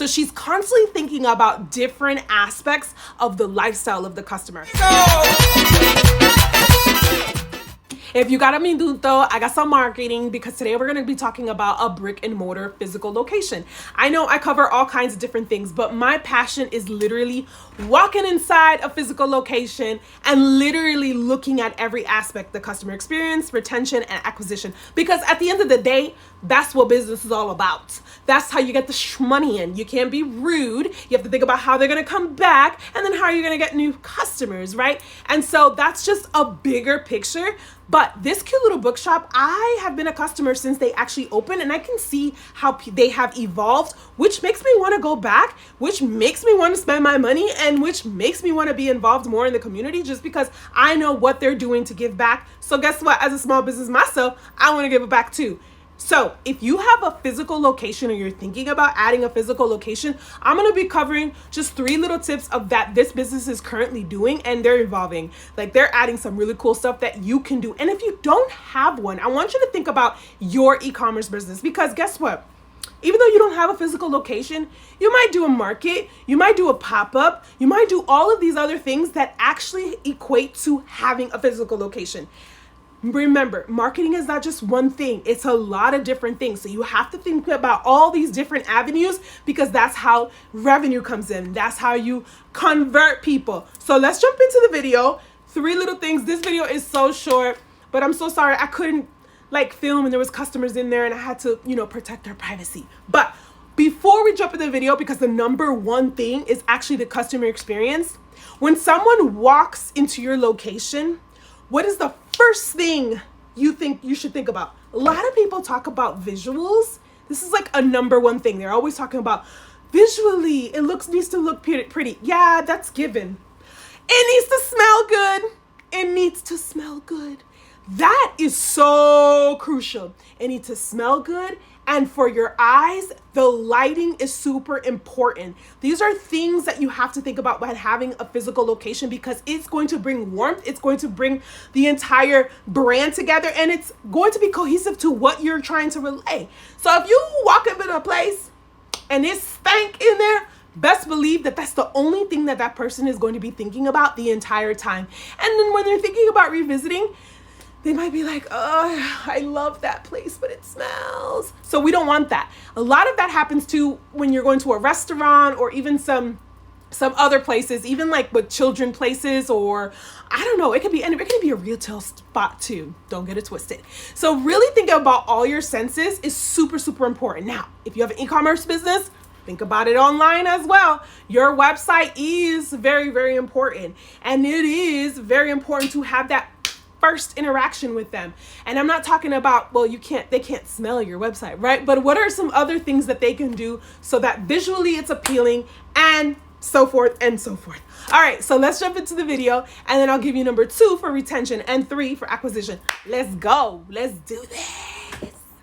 So she's constantly thinking about different aspects of the lifestyle of the customer. If you got a minuto, I got some marketing, because today we're going to be talking about a brick and mortar physical location. I know I cover all kinds of different things, but my passion is literally walking inside a physical location and literally looking at every aspect, the customer experience, retention, and acquisition. Because at the end of the day, that's what business is all about. That's how you get the money in. You can't be rude. You have to think about how they're going to come back, and then how are you going to get new customers, right? And so that's just a bigger picture. But this cute little bookshop, I have been a customer since they actually opened, and I can see how they have evolved, which makes me want to go back, which makes me want to spend my money, and which makes me want to be involved more in the community, just because I know what they're doing to give back. So guess what? As a small business myself, I want to give it back too. So if you have a physical location, or you're thinking about adding a physical location, I'm going to be covering just 3 little tips of that this business is currently doing, and they're evolving. Like, they're adding some really cool stuff that you can do. And if you don't have one, I want you to think about your e-commerce business, because guess what? Even though you don't have a physical location, you might do a market, you might do a pop-up, you might do all of these other things that actually equate to having a physical location. Remember, marketing is not just one thing. It's a lot of different things. So you have to think about all these different avenues, because that's how revenue comes in. That's how you convert people. So let's jump into the video. 3 little things. This video is so short, but I'm so sorry I couldn't film, and there was customers in there, and I had to, protect their privacy. But before we jump into the video, because the number one thing is actually the customer experience. When someone walks into your location, what is the first thing you think you should think about? A lot of people talk about visuals. This is like a number one thing. They're always talking about visually, it needs to look pretty. Yeah, that's given. It needs to smell good. It needs to smell good. That is so crucial. It needs to smell good. And for your eyes, the lighting is super important. These are things that you have to think about when having a physical location, because it's going to bring warmth. It's going to bring the entire brand together, and it's going to be cohesive to what you're trying to relay. So if you walk up in a place and it's stank in there, best believe that that's the only thing that that person is going to be thinking about the entire time. And then when they're thinking about revisiting, they might be like, oh, I love that place, but it smells. So we don't want that. A lot of that happens too when you're going to a restaurant, or even some other places, even like with children places, or I don't know, it could be a retail spot too. Don't get it twisted. So really thinking about all your senses is super, super important. Now, if you have an e-commerce business, think about it online as well. Your website is very, very important. And it is very important to have that first interaction with them. And I'm not talking about, well, they can't smell your website, right? But what are some other things that they can do so that visually it's appealing, and so forth and so forth. All right, so let's jump into the video, and then I'll give you number 2 for retention and 3 for acquisition. Let's go. Let's do this.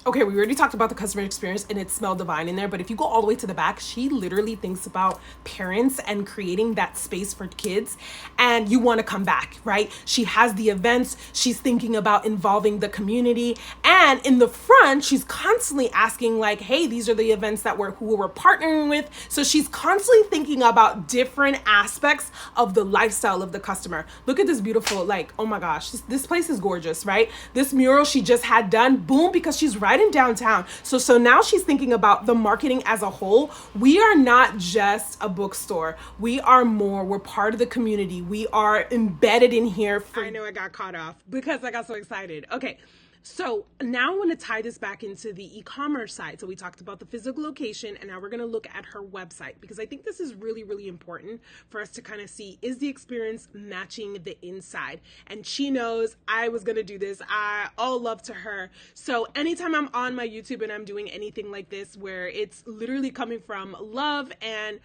Okay, we already talked about the customer experience, and it smelled divine in there, but if you go all the way to the back, she literally thinks about parents and creating that space for kids, and you want to come back, right? She has the events, she's thinking about involving the community, and in the front, she's constantly asking like, hey, these are the events that who we're partnering with. So she's constantly thinking about different aspects of the lifestyle of the customer. Look at this beautiful, oh my gosh, this place is gorgeous, right? This mural she just had done, boom, because she's right in downtown. So now she's thinking about the marketing as a whole. We are not just a bookstore. We are more. We're part of the community. We are embedded in here. I know I got caught off because I got so excited. Okay. So now I want to tie this back into the e-commerce side. So we talked about the physical location, and now we're going to look at her website, because I think this is really, really important for us to kind of see, is the experience matching the inside? And she knows I was going to do this. I all love to her. So anytime I'm on my YouTube and I'm doing anything like this, where it's literally coming from love, and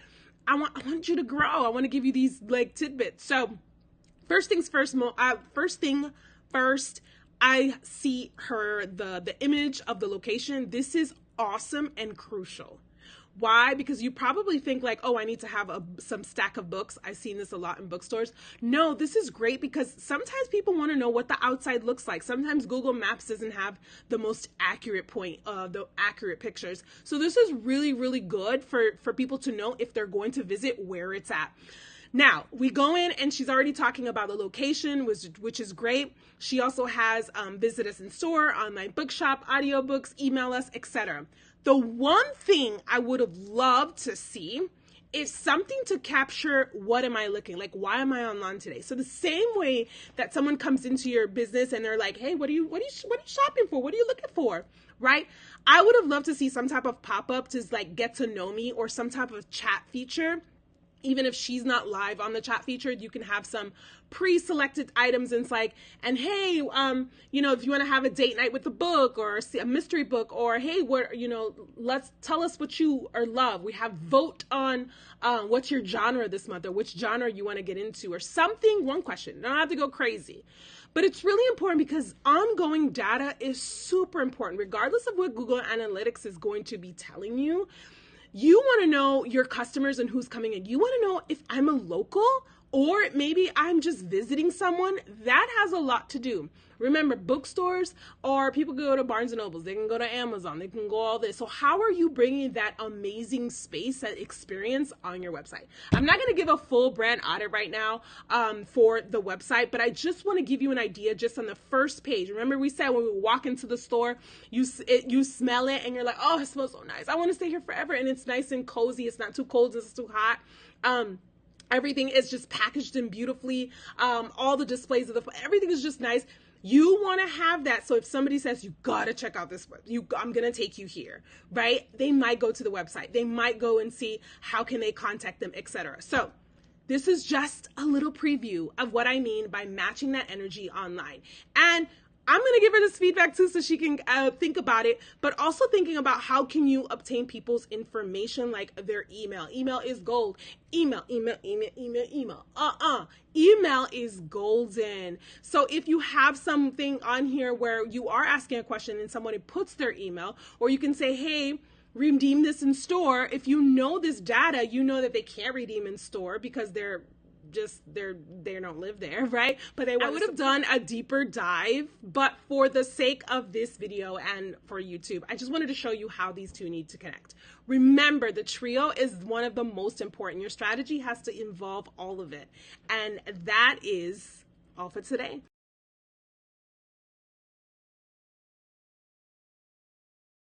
I want you to grow. I want to give you these tidbits. So first things first, I see her, the image of the location. This is awesome and crucial. Why? Because you probably think like, oh, I need to have some stack of books. I've seen this a lot in bookstores. No, this is great because sometimes people want to know what the outside looks like. Sometimes Google Maps doesn't have the most accurate the accurate pictures. So this is really, really good for people to know if they're going to visit where it's at. Now, we go in and she's already talking about the location, which is great. She also has visit us in store, online bookshop, audiobooks, email us, etc. The one thing I would have loved to see is something to capture what am I looking like? Why am I online today? So the same way that someone comes into your business and they're like, hey, what are you shopping for? What are you looking for? Right? I would have loved to see some type of pop-up to like get to know me, or some type of chat feature. Even if she's not live on the chat feature, you can have some pre-selected items. And it's like, and hey, if you want to have a date night with a book or a mystery book, or hey, let's tell us what you are love. We have vote on what's your genre this month, or which genre you want to get into, or something. One question. Don't have to go crazy. But it's really important because ongoing data is super important, regardless of what Google Analytics is going to be telling you. You want to know your customers and who's coming in. You want to know if I'm a local, or maybe I'm just visiting someone. That has a lot to do. Remember, bookstores, or people can go to Barnes & Nobles, they can go to Amazon, they can go all this. So how are you bringing that amazing space, that experience on your website? I'm not going to give a full brand audit right now for the website, but I just want to give you an idea just on the first page. Remember we said when we walk into the store, you smell it and you're like, oh, it smells so nice. I want to stay here forever. And it's nice and cozy. It's not too cold. It's too hot. Everything is just packaged in beautifully. All the displays of everything is just nice. You want to have that. So if somebody says, you got to check out this web, I'm going to take you here, right? They might go to the website. They might go and see how can they contact them, etc. So this is just a little preview of what I mean by matching that energy online. And I'm going to give her this feedback too, so she can think about it, but also thinking about how can you obtain people's information, like their email. Email is gold. Email. Email is golden. So if you have something on here where you are asking a question and somebody puts their email, or you can say, hey, redeem this in store. If you know this data, you know that they can't redeem in store because they don't live there, right? But I would have done a deeper dive, but for the sake of this video and for YouTube, I just wanted to show you how these two need to connect. Remember, the trio is one of the most important. Your strategy has to involve all of it. And that is all for today.